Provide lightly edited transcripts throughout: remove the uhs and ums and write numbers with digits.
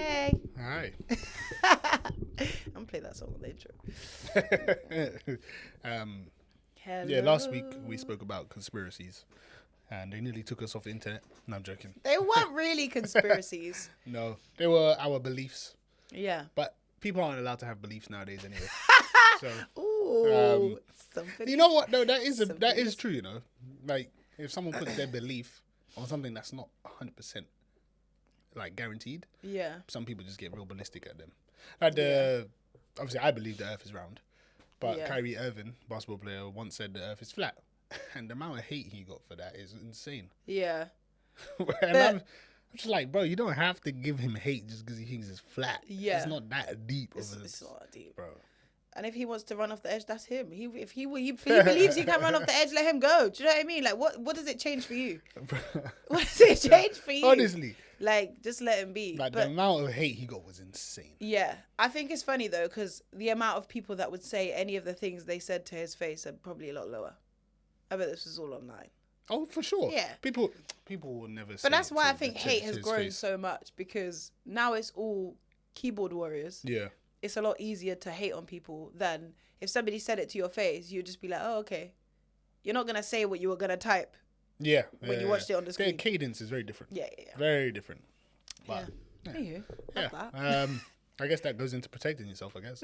Hey. Hi. I'm gonna play that song on the intro. Yeah, last week we spoke about conspiracies and they nearly took us off the internet. No, I'm joking. They weren't really conspiracies. No, they were our beliefs. Yeah. But people aren't allowed to have beliefs nowadays anyway. So, Ooh. Something. you know what? No, that is Something. true, you know. Like, if someone puts their belief on something that's not 100% like guaranteed, Yeah. some people just get real ballistic at them. Like obviously I believe the earth is round. But Yeah. Kyrie Irving, basketball player, once said the earth is flat. And the amount of hate he got for that is insane. Yeah. And I'm just like, bro, you don't have to give him hate just because he thinks it's flat. Yeah. It's not that deep. It's not that deep. Bro. And if he wants to run off the edge, that's him. If he believes he can run off the edge, let him go. Do you know what I mean? Like, what does it change for you? What does it change for you? Honestly. Like, just let him be. Like, the amount of hate he got was insane. Yeah. I think it's funny, though, because the amount of people that would say any of the things they said to his face are probably a lot lower. I bet this was all online. Oh, for sure. Yeah. People will never say But that's it why to I think to hate has his grown face. so much, because now it's all keyboard warriors. Yeah. It's a lot easier to hate on people than if somebody said it to your face, you'd just be like, oh, okay. You're not going to say what you were going to type Yeah. when you watched it on the Their screen. cadence is very different. Yeah. Very different. But, Yeah. Anywho, yeah. love that. I guess that goes into protecting yourself, I guess.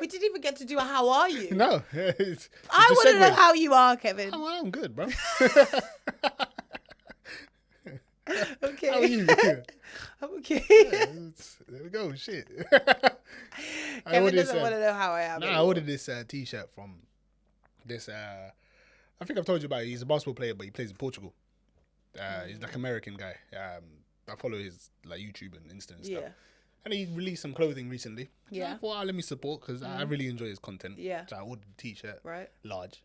We didn't even get to do a how are you? No. I want to know how you are, Kevin. Oh, well, I'm good, bro. Okay. How are you? I'm okay. There we go. Shit. Kevin doesn't want to know how I am. I ordered this T-shirt from this. I think I've told you about it. He's a basketball player, but he plays in Portugal. He's like American guy. I follow his like YouTube and Insta and stuff. Yeah. And he released some clothing recently. Yeah. I thought, let me support because I really enjoy his content. Yeah. So I ordered a T-shirt. Right. Large.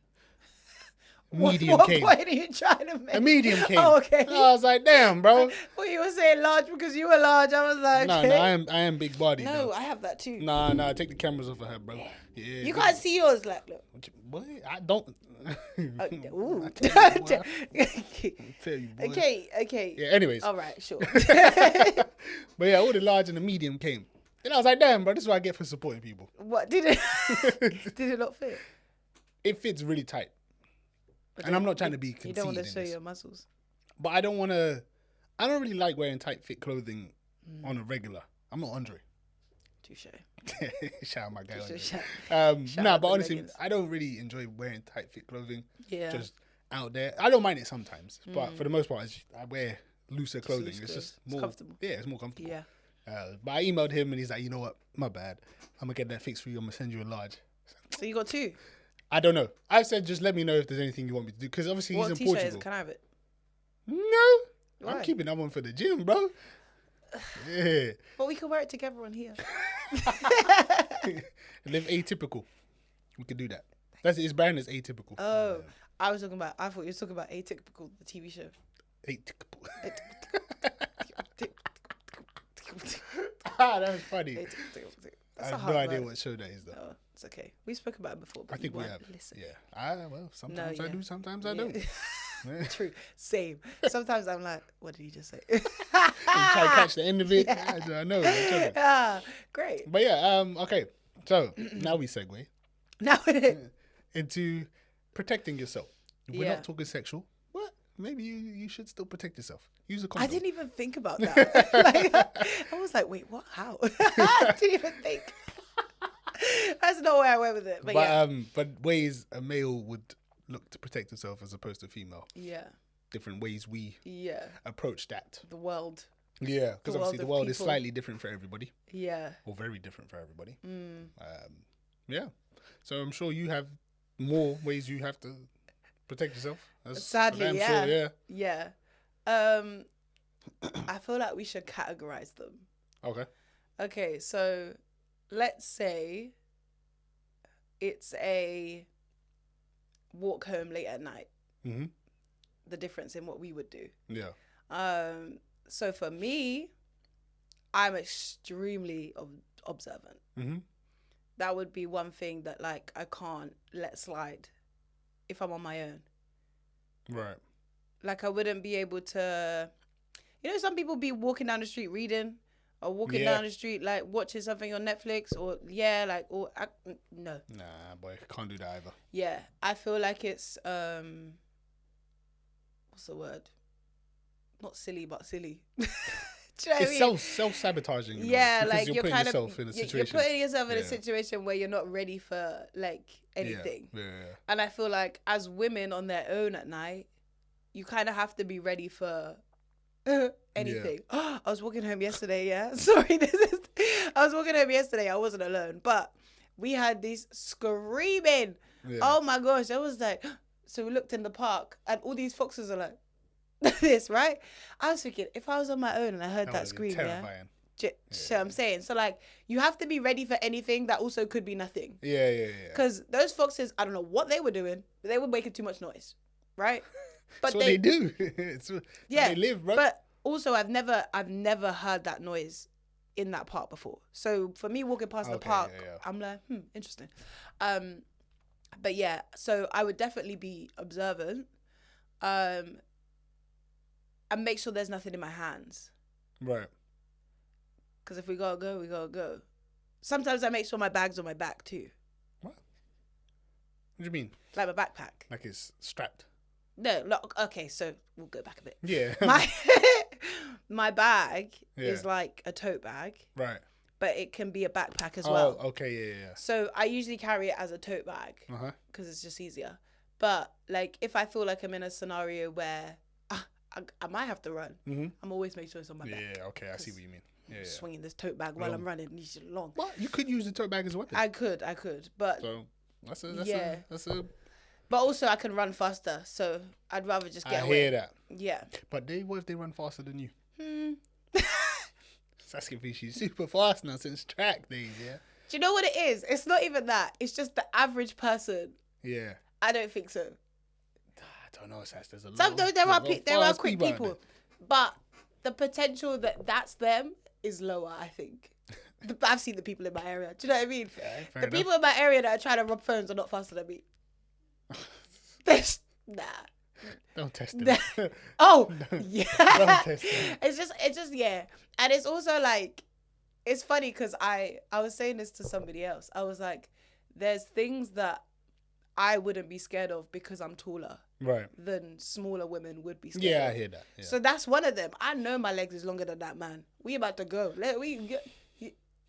What Medium came. point are you trying to make? A medium came. Oh, okay. And I was like, damn, bro. Well, you were saying large because you were large. I was like, No, okay. I am big body. No, though. I have that too. Nah, take the cameras off of her, bro. Yeah. You can't see yours, like, look. What? I don't. Ooh. I tell you, boy. Tell you, boy. Okay. Yeah, anyways. All right, sure. But yeah, I ordered large and the medium came. And I was like, damn, bro, this is what I get for supporting people. What did it? Did it not fit? It fits really tight. And I'm not trying to be conceited. You don't want to in show this. your muscles. But I don't really like wearing tight fit clothing on a regular. I'm not Andre. Touche. Shout out my guy Andre. Shout Nah, out but the honestly, leggings. I don't really enjoy wearing tight fit clothing. Yeah. Just out there. I don't mind it sometimes. But for the most part, I wear looser clothing. loose It's clothes. just It's more comfortable. Yeah, it's more comfortable. Yeah. But I emailed him and he's like, you know what? My bad. I'm going to get that fixed for you. I'm going to send you a large. So you got two. I don't know. I said just let me know if there's anything you want me to do because obviously What he's in t-shirt Portugal. is it? Can I have it? No, Why? I'm keeping that one for the gym, bro. Yeah, But we can wear it together on here. live atypical. We could do that. That's his brand is atypical. Oh, I thought you were talking about Atypical, the TV show. Atypical. That was funny. That's I a have hard no idea word. what show that is though. Oh, it's okay. We spoke about it before, but I think you we weren't have. listening. Yeah. Well, sometimes I yeah. do, sometimes I Yeah. don't. Yeah. True. Same. Sometimes I'm like, what did he just say? You try to catch the end of it. I know. I'm joking. Ah, great. But yeah, okay. So now we segue Now into protecting yourself. We're Yeah. not talking sexual. What? Maybe you should still protect yourself. Use a I condom. didn't even think about that. Like, I was like, wait, what? How? I didn't even think. That's not where I went with it. But, yeah. But ways a male would look to protect himself as opposed to a female. Yeah. Different ways we Yeah. approach that. The world. Yeah, because The world obviously the of world is people. slightly different for everybody, Yeah. or very different for everybody. Mm. Yeah. So I'm sure you have more ways you have to protect yourself. That's Sadly, I'm yeah. sure, Yeah. I feel like we should categorize them. Okay. Okay, so let's say it's a walk home late at night. Mhm. The difference in what we would do. Yeah. So for me, I'm extremely observant. Mhm. That would be one thing that like I can't let slide if I'm on my own. Right. Like I wouldn't be able to, some people be walking down the street reading or walking Yeah. down the street like watching something on Netflix, or no. Nah, boy, can't do that either. Yeah, I feel like it's what's the word? Not silly, but silly. Do you know what I mean? It's self-sabotaging. Yeah, because like you're you're putting kind yourself of in a you're situation. putting yourself in a Yeah. situation where you're not ready for like anything. Yeah. And I feel like as women on their own at night, you kind of have to be ready for anything. I was walking home yesterday, yeah. Sorry, I was walking home yesterday. I wasn't alone, but we had these screaming. Yeah. Oh my gosh, I was like, so we looked in the park and all these foxes are like this, right? I was thinking, if I was on my own and I heard that would've been scream, yeah. terrifying. So I'm saying, so like you have to be ready for anything that also could be nothing. Yeah. Because those foxes, I don't know what they were doing, but they were making too much noise, right? But they do. Yeah, they live, bro. But also, I've never heard that noise in that park before. So for me, walking past the park, I'm like, interesting. But yeah, so I would definitely be observant, and make sure there's nothing in my hands. Right. Because if we gotta go, we gotta go. Sometimes I make sure my bag's on my back too. What do you mean? Like my backpack. Like it's strapped? No, look, okay, so we'll go back a bit. Yeah. My bag Yeah. is like a tote bag, Right. but it can be a backpack as well. Oh, okay, yeah. So I usually carry it as a tote bag Uh-huh. because it's just easier. But like if I feel like I'm in a scenario where I might have to run, I'm always make sure it's on my back. Yeah, okay, I see what you mean. Yeah. Swinging this tote bag while I'm running, it's long. Well, you could use the tote bag as a weapon. I could, but So that's a but also I can run faster, so I'd rather just get I away. hear that. Yeah. But what if they run faster than you? Saskia thinks she's super fast now since track days, yeah? Do you know what it is? It's not even that. It's just the average person. Yeah. I don't think so. I don't know, Sas. There's a lot. There are quick people, but the potential that that's them is lower, I think. I've seen the people in my area. Do you know what I mean? Fair The people in my area that are trying to rob phones are not faster than me. Nah. Don't test them. Oh, yeah. Don't test them. It's just, yeah. And it's also like, it's funny because I was saying this to somebody else. I was like, there's things that I wouldn't be scared of because I'm taller. Right. Than smaller women would be scared Yeah, of. I hear that. Yeah. So that's one of them. I know my legs is longer than that man. We about to go.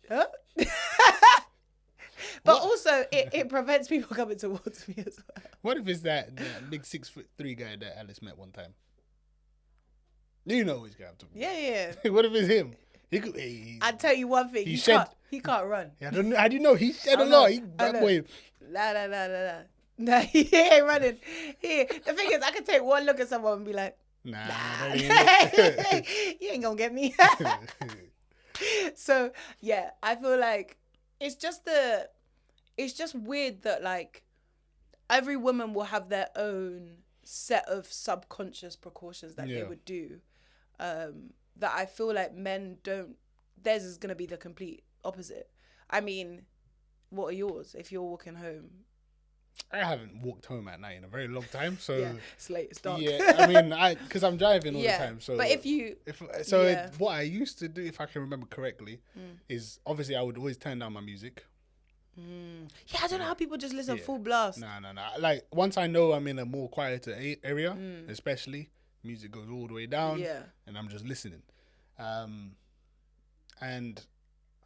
Huh? But also, it prevents people coming towards me as well. What if it's that big 6'3" guy that Alice met one time? You know which guy I'm talking about. Yeah. What if it's him? I'd tell you one thing. He can't run. I don't know. How do you know? He shed a know. lot. I Boy. Nah. Nah, he ain't running. The thing is, I can take one look at someone and be like, Nah. you ain't gonna get me. So yeah, I feel like it's just weird that like every woman will have their own set of subconscious precautions that they would do. That I feel like men don't. Theirs is gonna be the complete opposite. I mean, what are yours if you're walking home? I haven't walked home at night in a very long time, so yeah, it's late, it's dark. Yeah, I mean, because I'm driving all the time. So, but what I used to do, if I can remember correctly, is obviously I would always turn down my music. Yeah, I don't know how people just listen full blast. No. Like once I know I'm in a more quieter area, especially, music goes all the way down. Yeah, and I'm just listening. And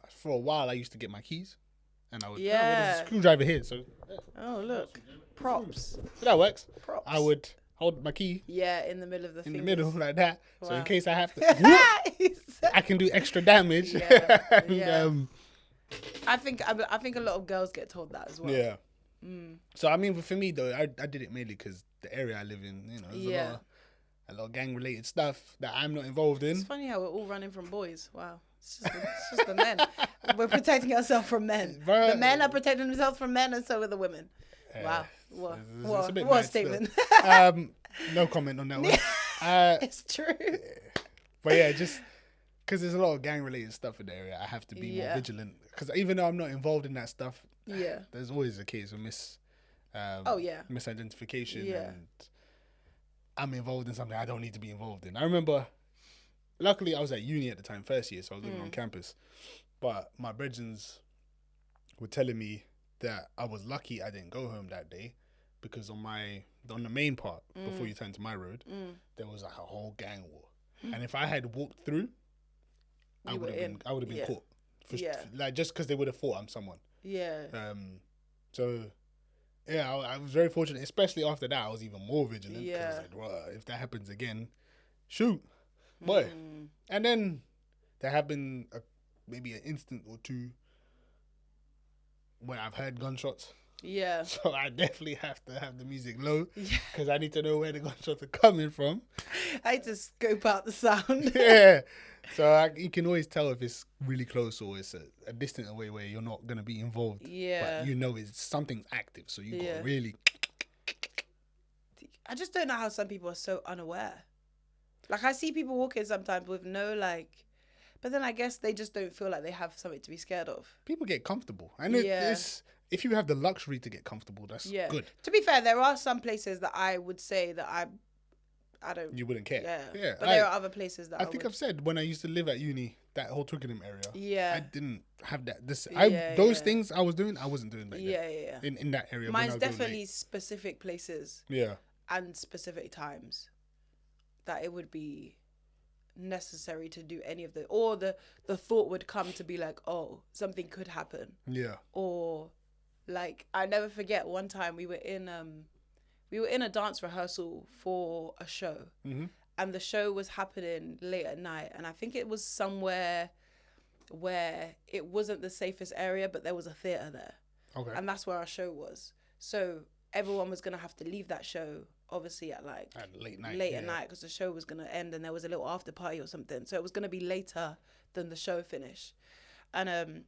for a while, I used to get my keys. And I would, there's a screwdriver here, so. Oh, look. Props. So that works. Props. I would hold my key. Yeah, in the middle of the In the middle, like that. Wow. So in case I have to, I can do extra damage. And, I think a lot of girls get told that as well. Yeah. So, I mean, for me, though, I did it mainly because the area I live in, there's a lot of gang-related stuff that I'm not involved in. It's funny how we're all running from boys. Wow. It's just the men. We're protecting ourselves from men. The men are protecting themselves from men, and so are the women. Wow. What a statement. No comment on that one. It's true. But yeah, just because there's a lot of gang-related stuff in the area, I have to be more vigilant. Because even though I'm not involved in that stuff, there's always a case of misidentification. And I'm involved in something I don't need to be involved in. I remember luckily I was at uni at the time, first year, so I was living on campus. But my brethrens were telling me that I was lucky I didn't go home that day, because on the main part, before you turn to my road, there was like a whole gang war. And if I had walked through, I would have been caught. Like, just because they would have thought I'm someone. Yeah. So yeah, I was very fortunate, especially after that. I was even more vigilant. Yeah. I was like, well, if that happens again, shoot, boy. And then there have been maybe an instant or two where I've heard gunshots. Yeah. So I definitely have to have the music low, because I need to know where the gunshots are coming from. I need to scope out the sound. Yeah. So you can always tell if it's really close or it's a distant away where you're not going to be involved. Yeah. But you know it's something's active, so you got to really... I just don't know how some people are so unaware. Like, I see people walking sometimes with no, like... But then I guess they just don't feel like they have something to be scared of. People get comfortable. And it's... If you have the luxury to get comfortable, that's good. To be fair, there are some places that I would say that I don't... You wouldn't care. Yeah. But there are other places that I think I've said when I used to live at uni, that whole Twickenham area. Yeah. I didn't have that. Those things I was doing, I wasn't doing back then. Yeah. In that area. Mine's definitely specific places. Yeah. And specific times that it would be necessary to do any of or the thought would come to be like, oh, something could happen. Yeah. Or like, I never forget one time we were in a dance rehearsal for a show, and the show was happening late at night, and I think it was somewhere where it wasn't the safest area, but there was a theatre there. Okay. And that's where our show was. So everyone was going to have to leave that show, obviously, at late night, at night, because the show was going to end and there was a little after party or something. So it was going to be later than the show finished. And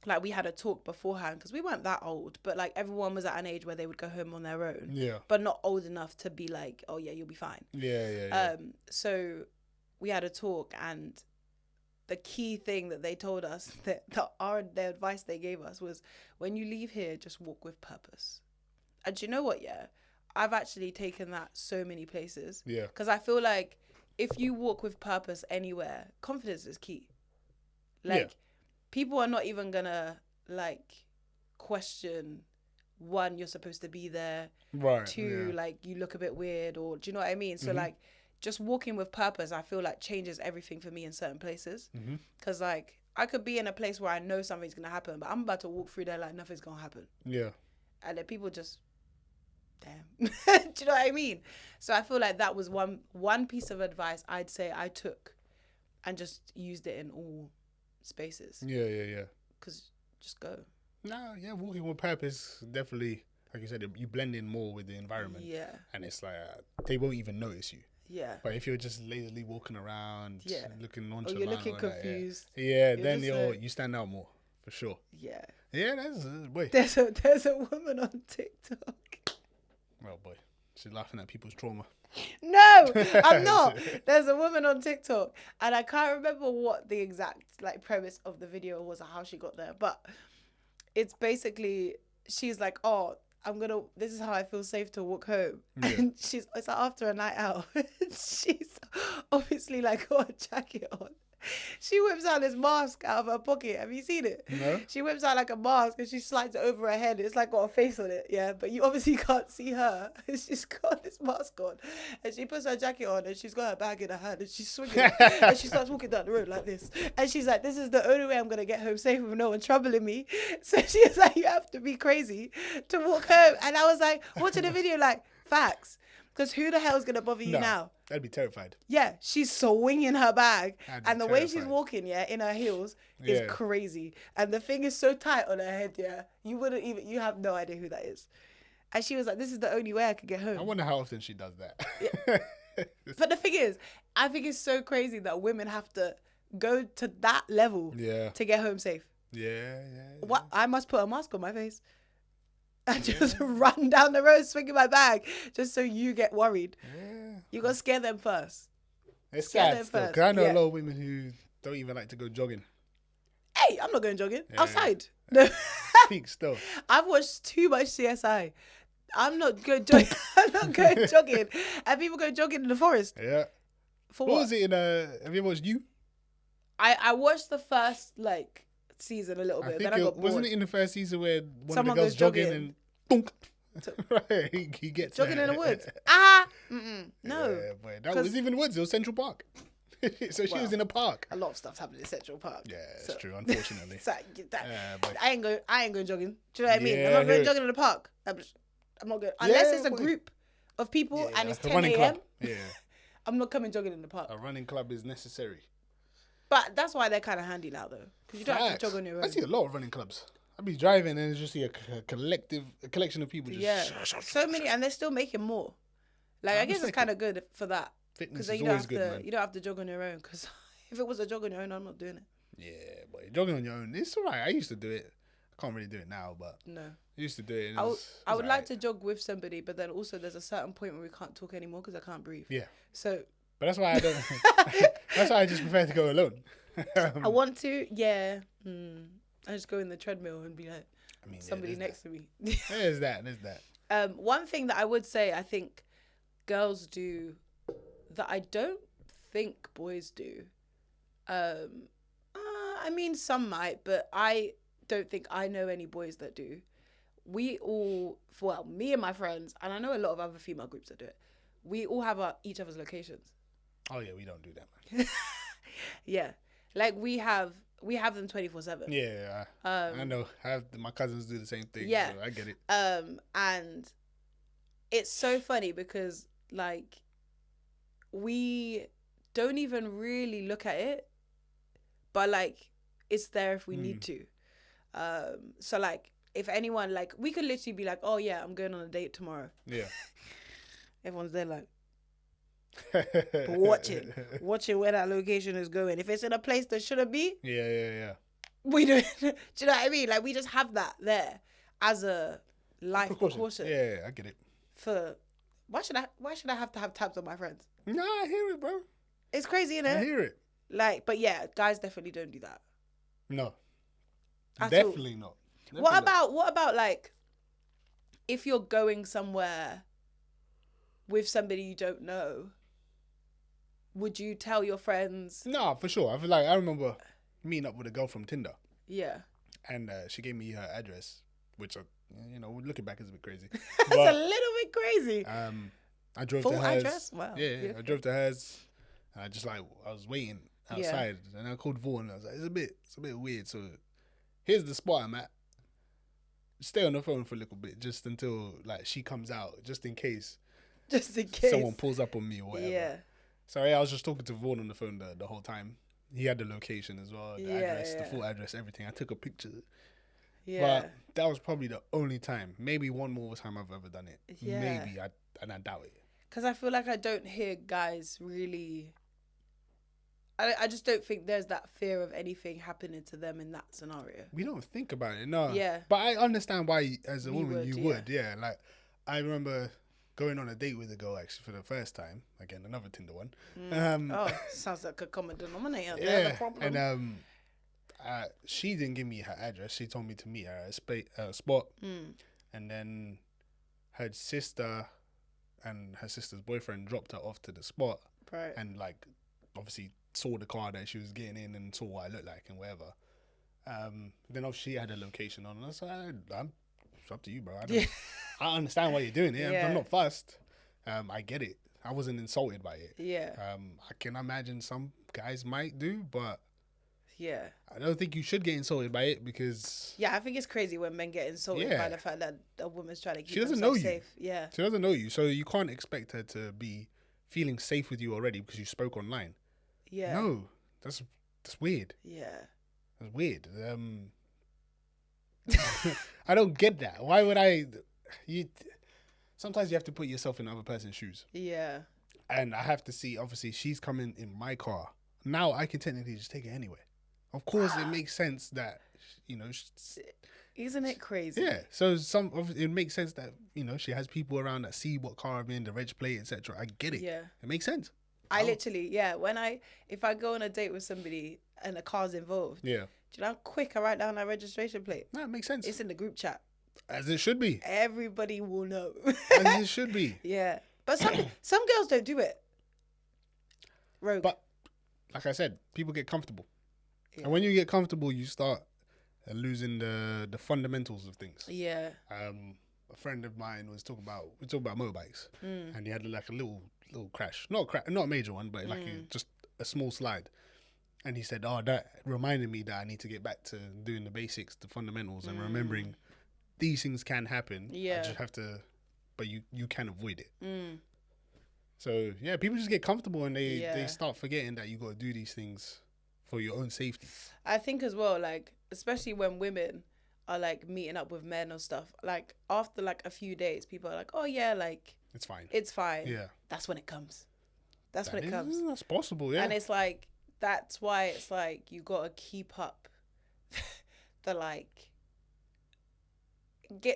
like, we had a talk beforehand, because we weren't that old, but like, everyone was at an age where they would go home on their own. Yeah. But not old enough to be like, oh yeah, you'll be fine. Yeah. So we had a talk, and the key thing that they told us, the advice they gave us was, when you leave here, just walk with purpose. And do you know what? Yeah, I've actually taken that so many places. Yeah. Because I feel like if you walk with purpose anywhere, confidence is key. Like, people are not even gonna like question, one, you're supposed to be there. Right. Two, like, you look a bit weird, or do you know what I mean? So like, just walking with purpose, I feel like changes everything for me in certain places. Because like, I could be in a place where I know something's gonna happen, but I'm about to walk through there like nothing's gonna happen. Yeah. And then people just, damn. Do you know what I mean? So I feel like that was one piece of advice I'd say I took and just used it in all spaces. Yeah. Because just go. No, yeah, walking with purpose, definitely, like you said, you blend in more with the environment. Yeah. And it's like, they won't even notice you. Yeah. But if you're just lazily walking around, looking nonchalant, or you're looking confused. Then you stand out more, for sure. Yeah. Yeah, that's boy. There's a woman on TikTok. Oh boy, she's laughing at people's trauma. No, I'm not. There's a woman on TikTok, and I can't remember what the exact like premise of the video was or how she got there, but it's basically, she's like, oh, this is how I feel safe to walk home. Yeah. And it's like after a night out. She's obviously like got a jacket on. She whips out this mask out of her pocket. Have you seen it? No. She whips out like a mask and she slides it over her head. It's like got a face on it, yeah. But you obviously can't see her. She's got this mask on, and she puts her jacket on, and she's got her bag in her hand, and she's swinging it, and she starts walking down the road like this. And she's like, "This is the only way I'm gonna get home safe with no one troubling me." So she's like, "You have to be crazy to walk home." And I was like, watching the video, like, facts. Because who the hell is going to bother you now? I'd be terrified. Yeah, she's swinging her bag. And the way she's walking, in her heels is crazy. And the thing is so tight on her head, you have no idea who that is. And she was like, this is the only way I could get home. I wonder how often she does that. Yeah. But the thing is, I think it's so crazy that women have to go to that level to get home safe. Yeah. What? I must put a mask on my face. And just run down the road swinging my bag just so you get worried. Yeah. You got to scare them first. It's sad still, because I know a lot of women who don't even like to go jogging. Hey, I'm not going jogging. Outside. No. Peak still. I've watched too much CSI. I'm not going jogging. I'm not going jogging. And people go jogging in the forest. Yeah. For What what? was it in have you ever watched You? I watched the first like season a little I bit, think then I got bored. wasn't it in the first season where one Someone of the girls goes jogging jogging. and thunk. Right, he gets Jogging in the woods. No. Yeah, boy, that was even woods. It was Central Park. So she was in a park. A lot of stuff's happening in Central Park. Yeah, it's true. Unfortunately, So, but- I ain't going jogging. Do you know what I mean? Yeah, I'm not I going hear jogging in the park. I'm not going unless Yeah, it's a boy. group of people and it's a 10 running a.m. club. Yeah, I'm not coming jogging in the park. a running club is necessary. But that's why they're kind of handy now, though, because you don't have to Facts. jog on your own. I see a lot of running clubs. I'd be driving and just see a collection of people. Just Yeah, so many, and they're still making more. Like I guess it's respect kind of good for that Fitness because then is you don't always have good, to man. you don't have to jog on your own. Because if it was a jog on your own, I'm not doing it. Yeah, but jogging on your own, it's alright. I used to do it. I can't really do it now, but No, I used to do it. And I would like to jog with somebody, but then also there's a certain point where we can't talk anymore because I can't breathe. Yeah, So but that's why I don't. That's why I just prefer to go alone. I want to, yeah. I just go in the treadmill and be like I mean, somebody next to me. There's that. There's that. One thing that I would say I think girls do that I don't think boys do. I mean, some might, but I don't think I know any boys that do. We all, well, me and my friends, and I know a lot of other female groups that do it. We all have each other's locations. Oh yeah, we don't do that, man. Yeah, like we have them 24/7. Yeah, I know. My cousins do the same thing. Yeah. So I get it. And it's so funny because like we don't even really look at it, but like it's there if we need to. So like if anyone, like we could literally be like, oh yeah, I'm going on a date tomorrow. Yeah. Everyone's there like watching where that location is going. If it's in a place that shouldn't be, Yeah. we do. Do you know what I mean? Like we just have that there as a life precaution. Yeah, I get it. For why should I have to have tabs on my friends? Nah, I hear it, bro. It's crazy, I innit? hear it. Like, but yeah, guys definitely don't do that. No. At Definitely not. What about like if you're going somewhere with somebody you don't know, would you tell your friends? Nah, for sure. I remember meeting up with a girl from Tinder, Yeah. and she gave me her address, which looking back is a bit crazy. That's a little bit crazy. I drove Full to hers. address? Wow. Yeah, I drove to hers. And I was waiting outside, and I called Vaughan. And I was like, it's a bit weird. So here's the spot I'm at. Stay on the phone for a little bit, just until like she comes out, just in case someone pulls up on me or whatever. Yeah. So yeah, I was just talking to Vaughan on the phone the whole time. He had the location as well, the address, the full address, everything. I took a picture. Yeah. But that was probably the only time, maybe one more time I've ever done it. Yeah. Maybe, and I doubt it. Because I feel like I don't hear guys really. I just don't think there's that fear of anything happening to them in that scenario. We don't think about it, no. Yeah. But I understand why, as a woman, would, you would. Yeah. Like, I remember going on a date with a girl, actually, for the first time. Again, another Tinder one. Sounds like a common denominator. Yeah. And she didn't give me her address. She told me to meet her at a spot. And then her sister and her sister's boyfriend dropped her off to the spot. Right. And, like, obviously saw the car that she was getting in and saw what I looked like and whatever. Then obviously she had a location on, and I was like, it's up to you, bro. I understand why you're doing it. Yeah. I'm not fussed. I get it. I wasn't insulted by it. Yeah. I can imagine some guys might do, but Yeah. I don't think you should get insulted by it because Yeah, I think it's crazy when men get insulted Yeah. by the fact that a woman's trying to keep She doesn't themselves know you. safe. Yeah. she doesn't know you, so you can't expect her to be feeling safe with you already because you spoke online. Yeah. No, that's weird. Yeah. That's weird. I don't get that. Why would I? Sometimes you have to put yourself in other person's shoes, Yeah. and I have to see. Obviously, she's coming in my car. Now I can technically just take it anywhere. Of course, it makes sense that Isn't it crazy? yeah. So it makes sense that she has people around that see what car I'm in, the reg plate, etc. I get it. Yeah. It makes sense. I literally, if I go on a date with somebody and a car's involved, Yeah. do you know how quick I write down that registration plate? No, it makes sense. It's in the group chat. As it should be. Everybody will know. As it should be. Yeah. But some girls don't do it. Rogue. But like I said, people get comfortable, Yeah. and when you get comfortable, you start losing the fundamentals of things. Yeah. A friend of mine was talking about motorbikes, Mm. and he had like a little crash, not a major one, but like just a small slide. And he said, "Oh, that reminded me that I need to get back to doing the basics, the fundamentals, and remembering these things can happen. Yeah. I just have to, but you can avoid it." Mm. So yeah, people just get comfortable and they Yeah. start forgetting that you got to do these things for your own safety. I think as well, like, especially when women are like meeting up with men or stuff, like after like a few days, people are like, oh yeah, like It's fine. it's fine. Yeah, That's when it comes. That's when it comes. That's possible. Yeah, And it's like, that's why it's like you gotta keep up the like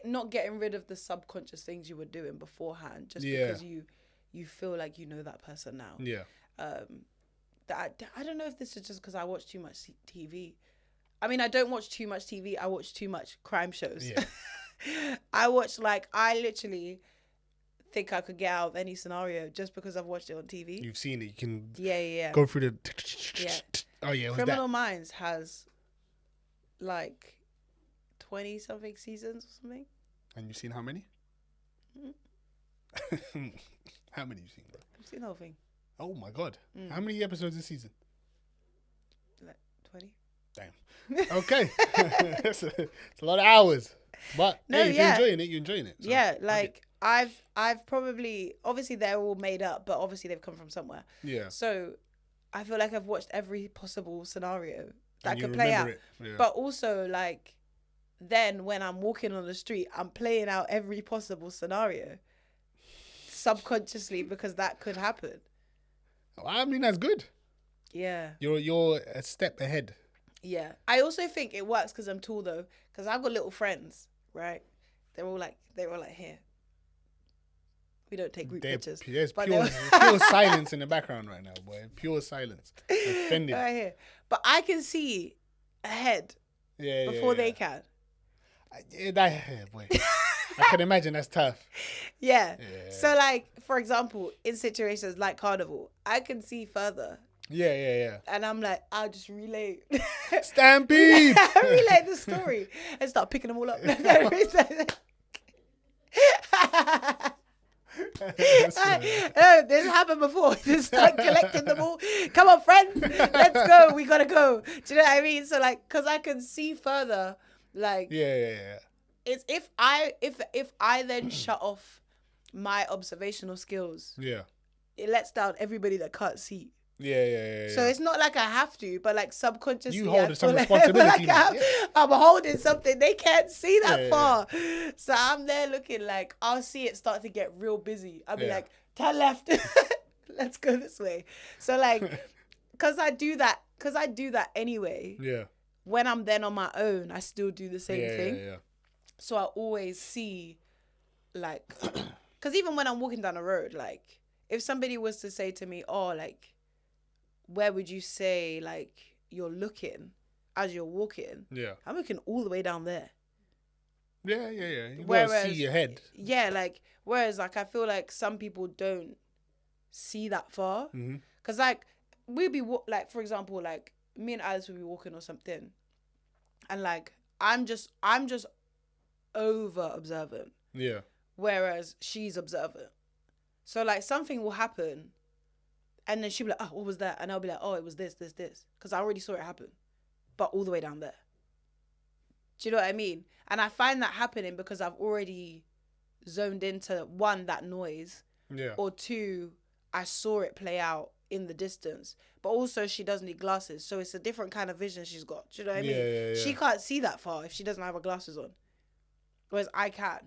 not getting rid of the subconscious things you were doing beforehand just because you feel like you know that person now. Yeah. I don't know if this is just because I watch too much TV. I mean, I don't watch too much TV. I watch too much crime shows. Yeah. I literally think I could get out of any scenario just because I've watched it on TV. You've seen it. You can Yeah. go through the. Yeah. Oh yeah, it was Criminal Minds has like 20 something seasons or something. And you've seen how many? How many you seen, bro? I've seen the whole thing. Oh my god! How many episodes this season? Like 20. Damn. Okay, it's a lot of hours. But No, hey, if yeah. you're enjoying it. So, Yeah, like I've probably, obviously they're all made up, but obviously they've come from somewhere. Yeah. So I feel like I've watched every possible scenario that And you could play out. remember it. Yeah. But also like then when I'm walking on the street, I'm playing out every possible scenario subconsciously because that could happen. I mean, that's good. Yeah. You're a step ahead. Yeah. I also think it works because I'm tall though, because I've got little friends, right? They're all like here. We don't take group pictures. There's but pure silence in the background right now, boy. Pure silence. Offended. Right here. But I can see ahead before they can. Yeah, boy. I can imagine that's tough. Yeah. Yeah. So like, for example, in situations like Carnival, I can see further. Yeah. And I'm like, I'll just relay. Stampede! relay the story and start picking them all up. This happened before. Just start collecting them all. Come on, friends, let's go. We gotta go. Do you know what I mean? So like, cause I can see further. Like, Yeah. it's if I then shut off my observational skills, Yeah. it lets down everybody that can't see. Yeah. So it's not like I have to, but like subconsciously, You hold I some feel like, responsibility. I'm holding something. They can't see that Yeah. far. So I'm there looking like, I'll see it start to get real busy. I'll be Yeah. like, turn left. Let's go this way. So like, cause I do that anyway. Yeah. When I'm then on my own, I still do the same thing. Yeah. So I always see, like, because even when I'm walking down the road, like, if somebody was to say to me, oh, like, where would you say, like, you're looking as you're walking? Yeah. I'm looking all the way down there. Yeah. You gotta Whereas- see your head. Yeah, like, whereas, like, I feel like some people don't see that far. Mm-hmm. Because, like, we'd be, like, for example, like, me and Alice would be walking or something. And, like, I'm just over observant. Yeah. Whereas she's observant. So like something will happen and then she'll be like, oh, what was that? And I'll be like, oh, it was this. Because I already saw it happen. But all the way down there. Do you know what I mean? And I find that happening because I've already zoned into one, that noise. Yeah. Or two, I saw it play out in the distance. But also she does need glasses. So it's a different kind of vision she's got. Do you know what I mean? Yeah. She can't see that far if she doesn't have her glasses on. Whereas I can.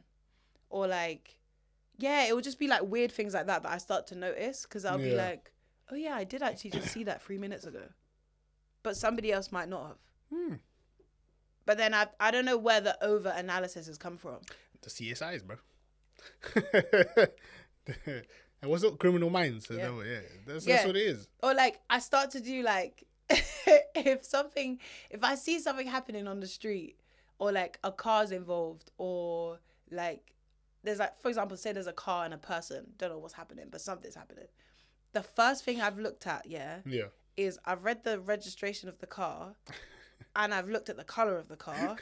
Or like, yeah, it would just be like weird things like that I start to notice. Because I'll be like, oh yeah, I did actually just see that 3 minutes ago. But somebody else might not have. But then I don't know where the over-analysis has come from. The CSIs, bro. And what's up? Criminal Minds. So Yeah. That's what it is. Or like, I start to do like, if I see something happening on the street, or like a car's involved, or like there's like, for example, say there's a car and a person, don't know what's happening, but something's happening. the first thing I've looked at, Yeah. is I've read the registration of the car, and I've looked at the color of the car,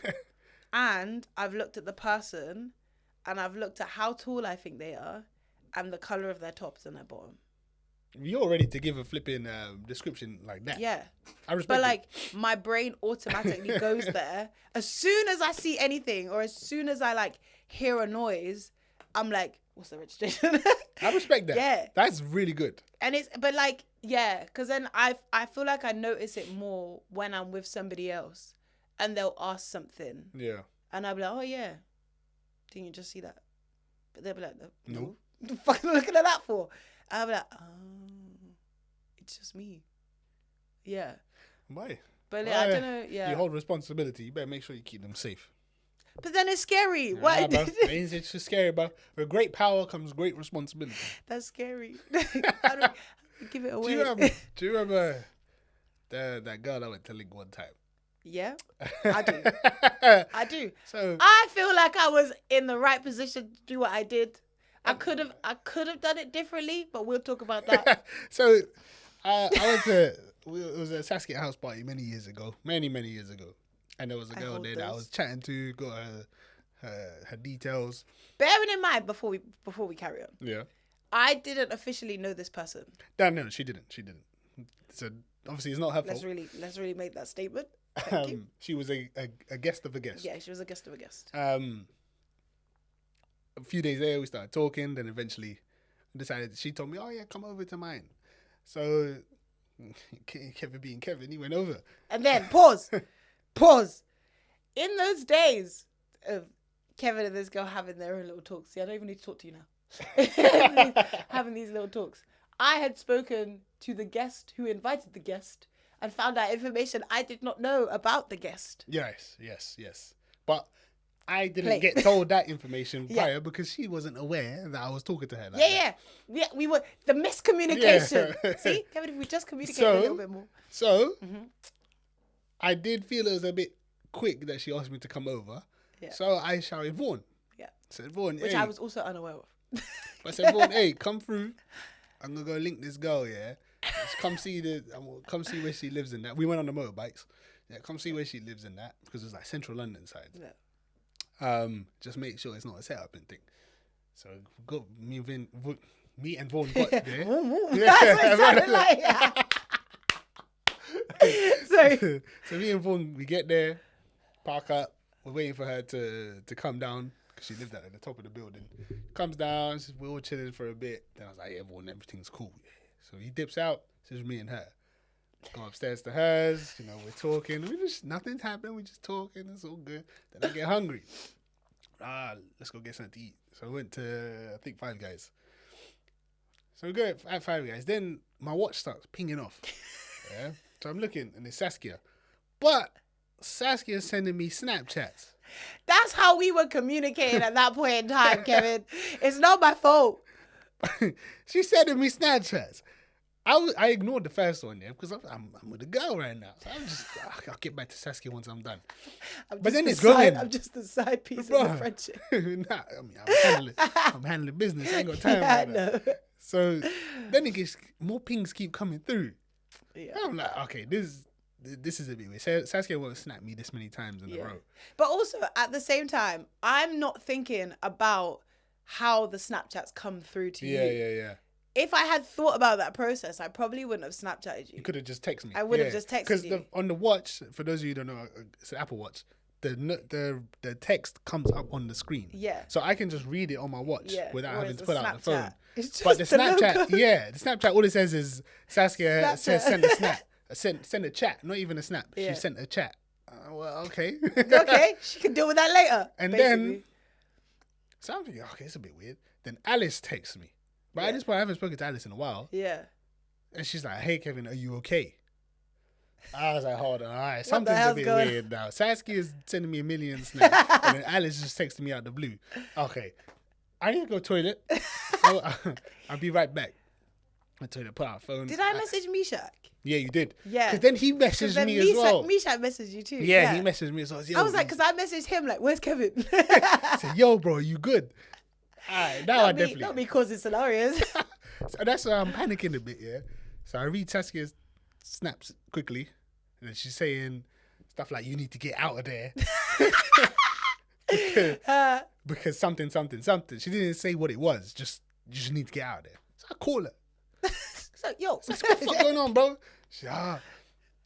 and I've looked at the person, and I've looked at how tall I think they are, and the color of their tops and their bottom. You're ready to give a flipping description like that. Yeah. I respect But like my brain automatically goes there. As soon as I see anything or as soon as I like hear a noise, I'm like, what's the registration? I respect that. Yeah. That's really good. And it's, but like, yeah, because then I feel like I notice it more when I'm with somebody else and they'll ask something. Yeah. And I'll be like, oh yeah, didn't you just see that? But they'll be like, no. No. What the fuck are you looking at that for? I'll be like, oh, it's just me. Yeah. Why? But like, I don't know, yeah. You hold responsibility. You better make sure you keep them safe. But then it's scary. Nah, Why? bro. It's just scary, bro. With great power comes great responsibility. That's scary. I don't give it away. Do you remember that girl that went to Link one time? Yeah, I do. I do. So I feel like I was in the right position to do what I did. I could have done it differently, but we'll talk about that. So I went to, it was a Saskia house party many years ago, many years ago. And there was a girl there that I was chatting to, got her details. Bearing in mind, before we carry on, Yeah. I didn't officially know this person. No, she didn't. So obviously it's not her fault. Let's really make that statement. Thank you. She was a guest of a guest. Yeah, she was a guest of a guest. A few days later, we started talking. Then eventually, she told me, "Oh yeah, come over to mine." So Kevin being Kevin, he went over. And then pause. In those days of Kevin and this girl having their own little talks. See, I don't even need to talk to you now. Having these little talks. I had spoken to the guest who invited the guest and found out information I did not know about the guest. Yes. But I didn't get told that information prior because she wasn't aware that I was talking to her. Yeah, we were the miscommunication. Yeah. See, Kevin, if we just communicated a little bit more. So, I did feel it was a bit quick that she asked me to come over. Yeah. So I shouted Vaughan. Yeah. Said Vaughan, which I was also unaware of. But I said, Vaughan, hey, come through. I'm gonna go link this girl. Yeah. Just come see where she lives in that. We went on the motorbikes. Yeah, come see where she lives in that because it's like central London side. Yeah. Just make sure it's not a setup and thing. So me and Vaughan got there. That's what it sounded like. So me and Vaughan, we get there, park up. We're waiting for her to come down because she lived at the top of the building. Comes down. We're all chilling for a bit. Then I was like, yeah, Vaughan, everything's cool. Yeah. So he dips out. It's just me and her. Go upstairs to hers. You know, we're talking. Nothing's happening. We're just talking. It's all good. Then I get hungry. Let's go get something to eat. So I went to, I think, Five Guys. So we go at Five Guys. Then my watch starts pinging off. Yeah. So I'm looking, and it's Saskia. But Saskia's sending me Snapchats. That's how we were communicating at that point in time, Kevin. It's not my fault. She's sending me Snapchats. I ignored the first one, yeah, because I'm with a girl right now. So I'll get back to Saskia once I'm done. But then it's going. I'm just the side piece of the friendship. Nah, I mean, I'm handling business. I ain't got time for that. So then it gets, more pings keep coming through. Yeah. I'm like, okay, this is a bit weird. Saskia won't snap me this many times in a row. But also, at the same time, I'm not thinking about how the Snapchats come through to you. Yeah. If I had thought about that process, I probably wouldn't have Snapchatted you. You could have just texted me. I would have just texted you. Because on the watch, for those of you who don't know, it's an Apple Watch. The text comes up on the screen. Yeah. So I can just read it on my watch without having to pull out the phone. But the Snapchat, the Snapchat, all it says is Saskia says send a snap. Send a chat, not even a snap. Yeah. She sent a chat. Well, okay. Okay, she can deal with that later. And then, so I'm thinking, okay, it's a bit weird. Then Alice texts me. But at this point, I haven't spoken to Alice in a while. Yeah. And she's like, hey, Kevin, are you okay? I was like, hold on, all right, something's a bit weird now. Saskia's sending me a million snaps, and then Alice just texted me out the blue. Okay, I need to go toilet. I'll be right back. I told her, put out phone. Did I message Mishak? Yeah, you did. Yeah. Because then he messaged me as well. Mishak messaged you too. Yeah, he messaged me as well. I was like, because I messaged him like, where's Kevin? I said, yo, bro, you good? All right, now I definitely. Not me causing scenarios. So that's why I'm panicking a bit, yeah. So I read Saskia's snaps quickly, and then she's saying stuff like, "You need to get out of there." because something. She didn't say what it was. Just you just need to get out of there. So I call her. So yo, What the fuck going on, bro? She's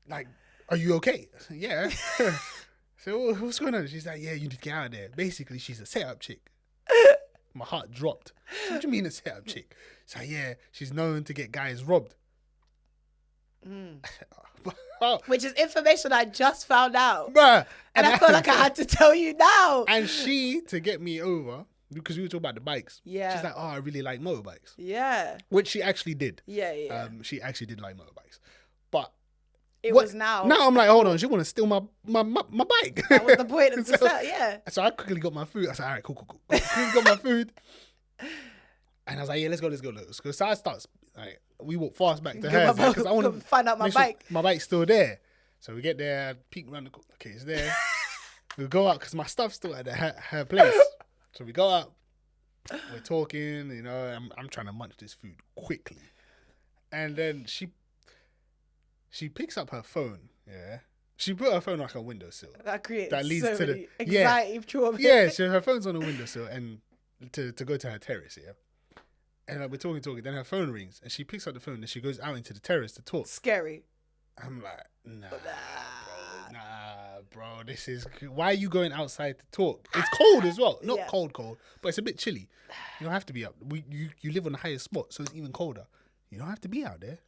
like, are you okay? I said, yeah. So what's going on? She's like, yeah, you need to get out of there. Basically, she's a setup chick. My heart dropped. What do you mean a setup chick? She's like, yeah, she's known to get guys robbed. Which is information I just found out. Bruh. And I feel like I had to tell you now. And she, to get me over, because we were talking about the bikes. Yeah. She's like, oh, I really like motorbikes. Yeah. Which she actually did. Yeah. She actually did like motorbikes. But it was now. Now I'm like, hold on, she want to steal my bike. That was the point of the start, yeah. So I quickly got my food. I said, all right, cool. Quickly got my food. And I was like, yeah, let's go. So I start, like, we walk fast back to hers because I want to find out my bike. My bike's still there. So we get there, peek around the corner. Okay, it's there. We go out because my stuff's still at her place. So we go out. We're talking, you know. I'm trying to munch this food quickly, and then she picks up her phone. Yeah, she put her phone on like a windowsill. That leads so to many the anxiety trauma. Yeah. So her phone's on the windowsill, and to go to her terrace. Yeah. And like, we're talking. Then her phone rings, and she picks up the phone, and she goes out into the terrace to talk. Scary. I'm like, nah, bro. This is. Why are you going outside to talk? It's cold as well. Not cold, but it's a bit chilly. You don't have to be up. You live on the highest spot, so it's even colder. You don't have to be out there.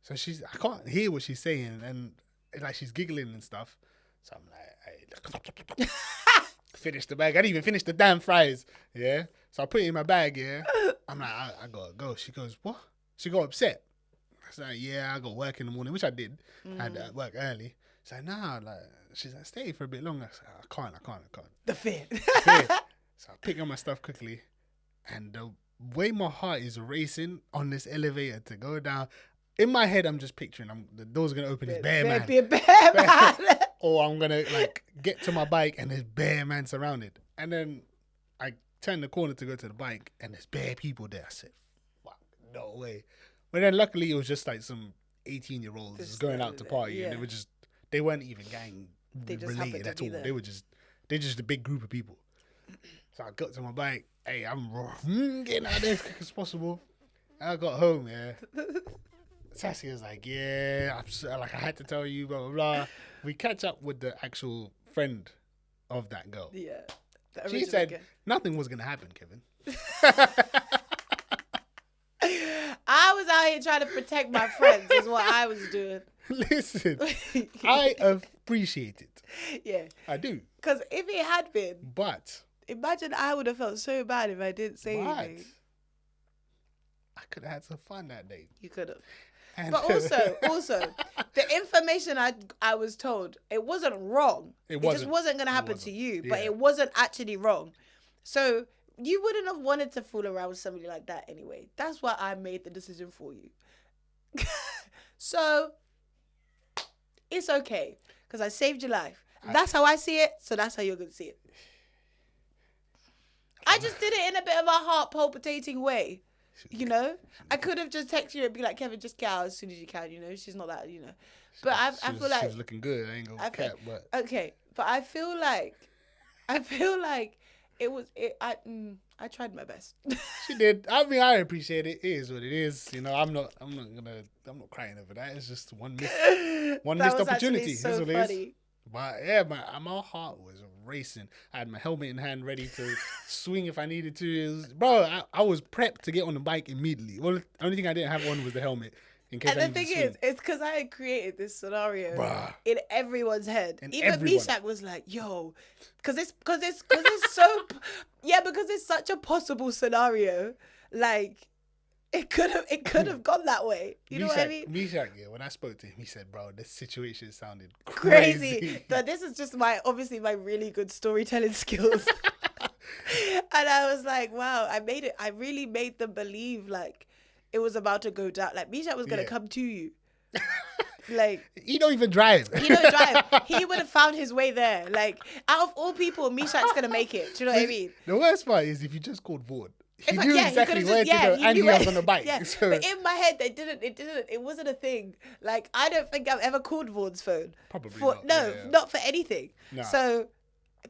So I can't hear what she's saying, and like she's giggling and stuff. So I'm like, hey, finish the bag. I didn't even finish the damn fries. Yeah. So I put it in my bag. Yeah. I'm like, I gotta go. She goes, what? She got upset. I was like, yeah, I got work in the morning, which I did. I had work early. She's like, nah, she's like, stay for a bit longer. I said, I can't. The fear. So I pick up my stuff quickly, and the way my heart is racing on this elevator to go down, in my head, I'm just picturing the door's gonna open, it's bear man. Be a bear man. Or I'm gonna get to my bike and there's bear man surrounded. And then I turn the corner to go to the bike and there's bare people there. I said, fuck, no way. But then luckily it was just like some 18-year-olds going out to party, and they weren't even gang related at all. They're just a big group of people. So I got to my bike. Hey, I'm getting out of there as quick as possible. And I got home, yeah. Saskia's like, yeah, I had to tell you, blah, blah, blah. We catch up with the actual friend of that girl. Yeah. She said nothing was going to happen, Kevin. I was out here trying to protect my friends is what I was doing. Listen, I appreciate it. Yeah. I do. Because if it had been... But... Imagine I would have felt so bad if I didn't say anything. I could have had some fun that day. You could have. But also, the information I was told, it wasn't wrong. It just wasn't going to happen to you, but it wasn't actually wrong. So you wouldn't have wanted to fool around with somebody like that anyway. That's why I made the decision for you. So it's okay because I saved your life. That's how I see it, so that's how you're going to see it. I just did it in a bit of a heart palpitating way. You know, I could have just texted you and be like, Kevin, just get out as soon as you can. You know, she's not that. You know, but I feel like she's looking good. I ain't gonna cap, but okay. But I feel like it was. I tried my best. She did. I mean, I appreciate it. It is what it is. You know, I'm not crying over that. It's just one missed opportunity. So that's what funny. it is. But yeah, my heart was racing. I had my helmet in hand, ready to swing if I needed to. I was prepped to get on the bike immediately. Well, the only thing I didn't have on was the helmet. In case and the thing is, it's because I had created this scenario in everyone's head. Even Mishak was like, "Yo," because it's so because it's such a possible scenario. Like it could have gone that way. You know what I mean? Mishak, when I spoke to him, he said, "Bro, this situation sounded crazy." So this is just my really good storytelling skills. And I was like, "Wow, I made it. I really made them believe like." It was about to go down. Like, Mishak was going to come to you. Like... He don't even drive. He would have found his way there. Like, out of all people, Mishak's going to make it. Do you know what I mean? The worst part is if you just called Vaughan. He knew exactly where to go, and he was on a bike. Yeah, So. but in my head, it wasn't a thing. Like, I don't think I've ever called Vaughn's phone. Probably not. No, not for anything. Nah. So,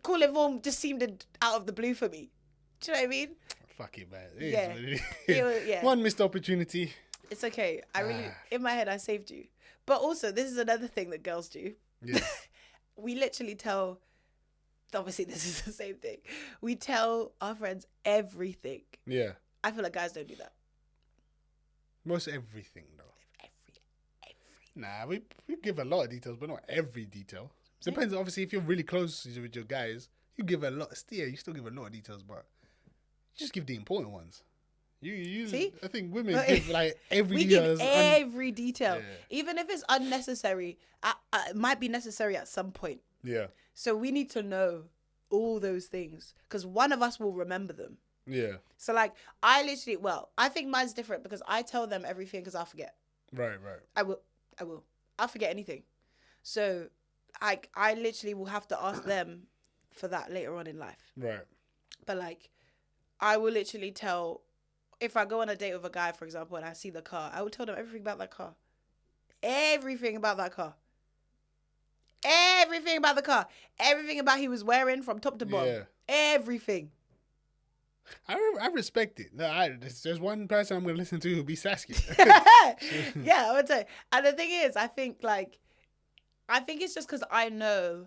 calling Vaughan just seemed out of the blue for me. Do you know what I mean? Fuck it, man. Yeah. One missed opportunity. It's okay. I really, in my head, I saved you. But also, this is another thing that girls do. Yeah. We literally tell, obviously this is the same thing. We tell our friends everything. Yeah. I feel like guys don't do that. Most everything, though. Nah, we give a lot of details, but not every detail. Depends, obviously, if you're really close with your guys, you give a lot. Yeah, you still give a lot of details, but just give the important ones. You See? I think women give like every we detail. give every detail, Yeah. even if it's unnecessary. It might be necessary at some point. Yeah. So we need to know all those things because one of us will remember them. Yeah. So like, I think mine's different because I tell them everything because I'll forget. Right. I will. I'll forget anything. So I literally will have to ask them for that later on in life. Right. But like, I will literally tell, if I go on a date with a guy, for example, and I see the car, I will tell them everything about that car. Everything about that car. Everything about the car. Everything about he was wearing from top to bottom. Yeah. Everything. I respect it. No, there's one person I'm going to listen to who'll be Saskia. Yeah, I would say. And the thing is, I think it's just because I know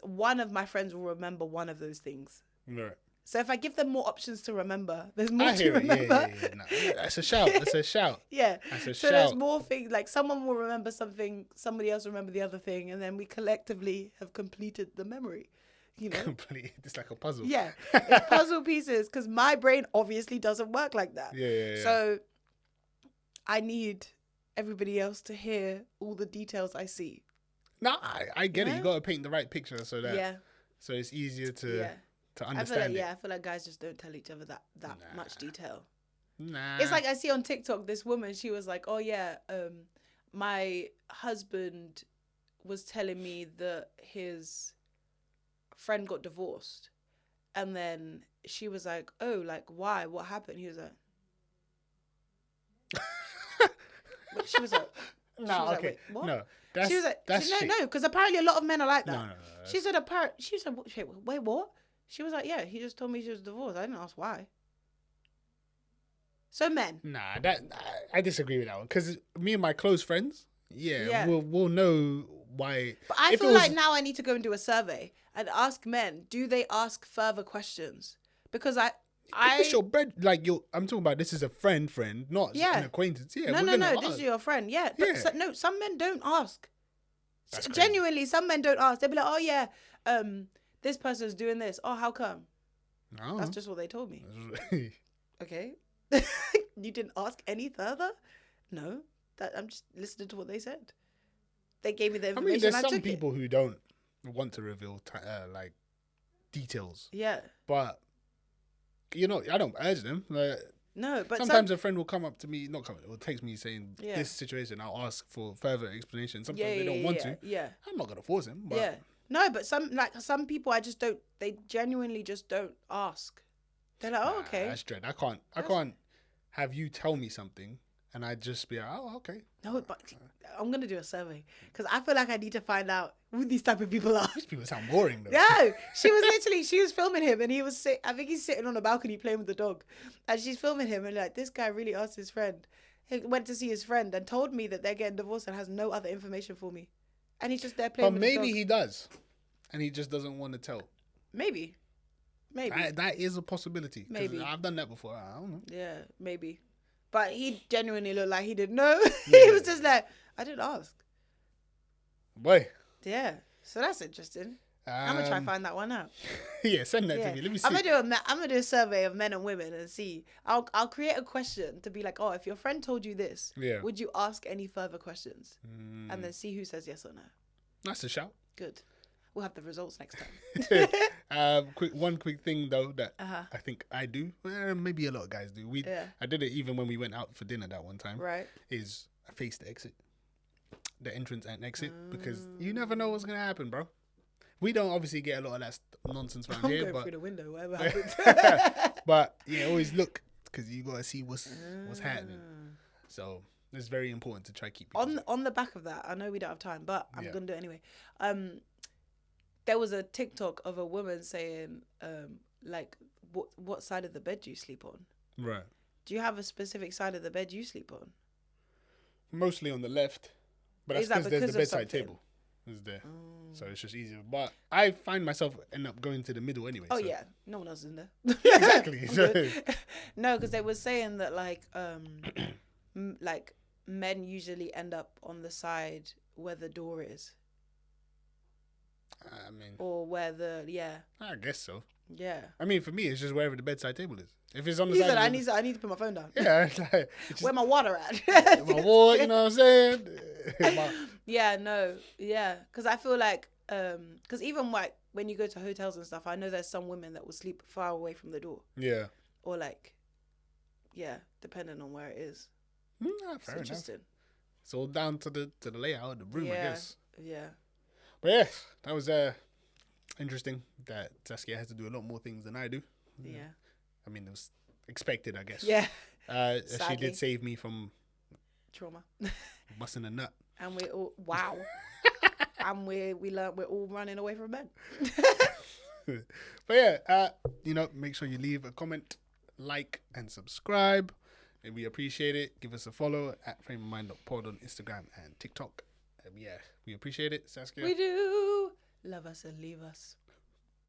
one of my friends will remember one of those things. Right. So if I give them more options to remember, there's more to it. remember. Yeah. No, that's a shout. That's a shout. Yeah. That's a So shout. there's more things, like someone will remember something, somebody else will remember the other thing, and then we collectively have completed the memory. You know? Complete. It's like a puzzle. Yeah. It's puzzle pieces, because my brain obviously doesn't work like that. Yeah. So I need everybody else to hear all the details I see. No, I get it. Yeah. You got to paint the right picture so it's easier to I understand I feel like guys just don't tell each other that much detail. Nah. It's like I see on TikTok this woman, she was like, oh yeah, my husband was telling me that his friend got divorced. And then she was like, oh, like, why? What happened? He was like... she was like... No, okay. Wait, what? No, she was like, that's shit. no, because apparently a lot of men are like that. No. She said, wait, what? She was like, yeah, he just told me she was divorced. I didn't ask why. So men. Nah, I disagree with that one because me and my close friends, we'll know why. But I feel like now I need to go and do a survey and ask men, do they ask further questions? Because if it's your bread, like I'm talking about this is a friend, not an acquaintance. Yeah, no, this is your friend. Yeah, but some men don't ask. Genuinely, some men don't ask. They'll be like, oh yeah, this person's doing this. Oh, how come? No. That's just what they told me. Okay. You didn't ask any further? No. I'm just listening to what they said. They gave me the information. I mean, there's some people who don't want to reveal like details. Yeah. But I don't urge them. Like, no, but sometimes a friend will come up to me, will text me saying this situation. I'll ask for further explanation. Sometimes they don't want to. Yeah. I'm not gonna force them. But yeah. No, but some people, I just don't. They genuinely just don't ask. They're like, oh, okay. That's dread. I can't have you tell me something and I just be like, oh, okay. No, but I'm gonna do a survey because I feel like I need to find out who these type of people are. These people sound boring though. No, she was filming him and he was I think he's sitting on a balcony playing with the dog, and she's filming him and like, this guy really asked his friend. He went to see his friend and told me that they're getting divorced and has no other information for me, and he's just there playing. But with maybe the dog. He does, and he just doesn't want to tell. Maybe. That is a possibility. Maybe I've done that before. I don't know. Yeah, maybe. But he genuinely looked like he didn't know. He was just like, I didn't ask. Boy. Yeah. So that's interesting. I'm gonna try and find that one out. Yeah, send that to me. Let me see. I'm gonna do a survey of men and women and see. I'll create a question to be like, oh, if your friend told you this, would you ask any further questions? And then see who says yes or no. That's a shout. Good. We'll have the results next time. One quick thing though that Uh-huh. I think I do. Maybe a lot of guys do. I did it even when we went out for dinner that one time. Right. Is I face the exit, the entrance and exit, because you never know what's gonna happen, bro. We don't obviously get a lot of that nonsense around I'm here, going but through the window, whatever happens. but yeah, always look because you gotta see what's happening. So it's very important to try to keep people on the back of that. I know we don't have time, but I'm gonna do it anyway. There was a TikTok of a woman saying, like, what side of the bed do you sleep on? Right. Do you have a specific side of the bed you sleep on? Mostly on the left, but that's because there's the bedside table. Is there, so it's just easier. But I find myself end up going to the middle anyway. Oh so. yeah, no one else is in there. Exactly. No, because they were saying that like like men usually end up on the side where the door is. I mean, or where the I guess so. Yeah. I mean, for me, it's just wherever the bedside table is. If it's on the He side, said, I need to put my phone down. Yeah, it's like, where my water at? My water, you know what I'm saying? Yeah, no, yeah, because I feel like, because even like when you go to hotels and stuff, I know there's some women that will sleep far away from the door. Yeah. Or like, yeah, depending on where it is. Fair enough. Interesting. It's all down to the layout of the room, I guess. Yeah. But yeah, that was interesting that Saskia has to do a lot more things than I do. Yeah. I mean, it was expected, I guess. Yeah. She did save me from trauma, busting a nut. And we all and we learned we're all running away from men. But yeah, make sure you leave a comment, like, and subscribe. And we appreciate it. Give us a follow at frameofmind.pod on Instagram and TikTok. Yeah, we appreciate it, Saskia. We do. Love us and leave us.